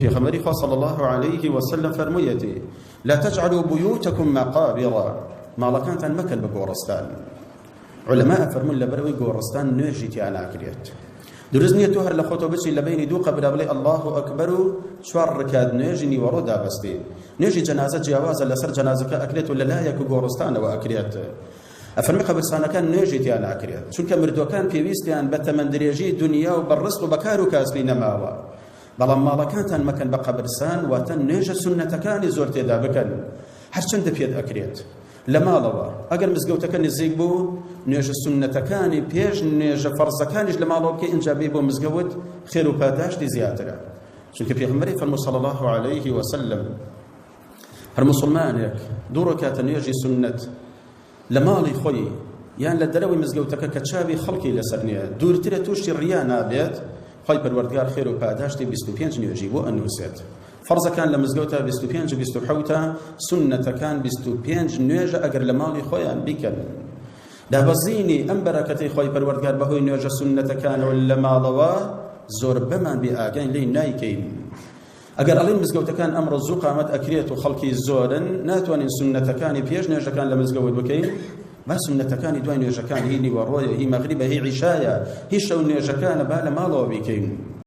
في خبر صلى الله عليه وسلم فرميتي لا تجعلوا بيوتكم مقابر ما لكانت مكان بقورستان علماء فرمون لبروي قورستان نجيتي على عكريت درزني توهر لخوتو بشي لبيني دو قبل بلي الله أكبر شوار ركاد نجني ورودا بستي نجي جنازة جوازة لسر جنازة أكلت ولا لا يكو قورستان وأكريت أفرمي قبرستان كان نجيتي على عكريت شون كمردو كان بيويستيان بتمن دريجي دنيا وبالرزق وبكارو كاسبين ماوا بەڵام ماڵەکانتان مەکەن بە قەبرستان واتە نوێژە سونەتەکانی زۆر تێدا بکەن هەرچەندە پێت ئەکرێت لە ماڵەوە ئەگەر مزگەوتەکە نزیک بوو نوێژە سونەتەکانی پێش نوێژە فەرزەکانیش لە ماڵەوە بکەی ئینجا بێ بۆ مزگەوت خێر و پاداشتی زیاترە چونکە پێغەمبەری فەرموو صلی الله عليه وسلم هەر موسڵمانێک دوو ڕۆکاتە نوێژی سونەت لە ماڵی خۆی یان لە دەرەوەی مزگەوتەکە کە چاوی خەڵکی لەسەر نییە دوورترە تووشی ڕیا نابێت خی پەروەردگار خێر و پاداشتی 25 نوێژی بۆ ئەنووسێت فەرزەکان لە مزگەوتە 25 و 27 سونەتەکان 25 نوێژە ئەگەر لە ماڵی خۆیان بیکەن دابەزینی ئەم بەرەکەتەی خی پەروەردگار بەهۆی نوێژە سونەتەکانەوە لە ماڵەوە زۆر بەمان بێ ئاگین لێی نایکەین ئەگەر ئەڵێن مزگەوتەکان ئەمڕۆ زوو قامەت ئەکرێت و خەڵکی زۆرن ناتوانین سونەتەکانی پێش نوێژەکان لە مزگەوت بکەین با سنەتەکانی دوای نوێژەکان هی نیوەڕۆیە هی مەغریبە هی عیشایە هی شەو نوێژەکانە با لە ماڵەوە بیکەین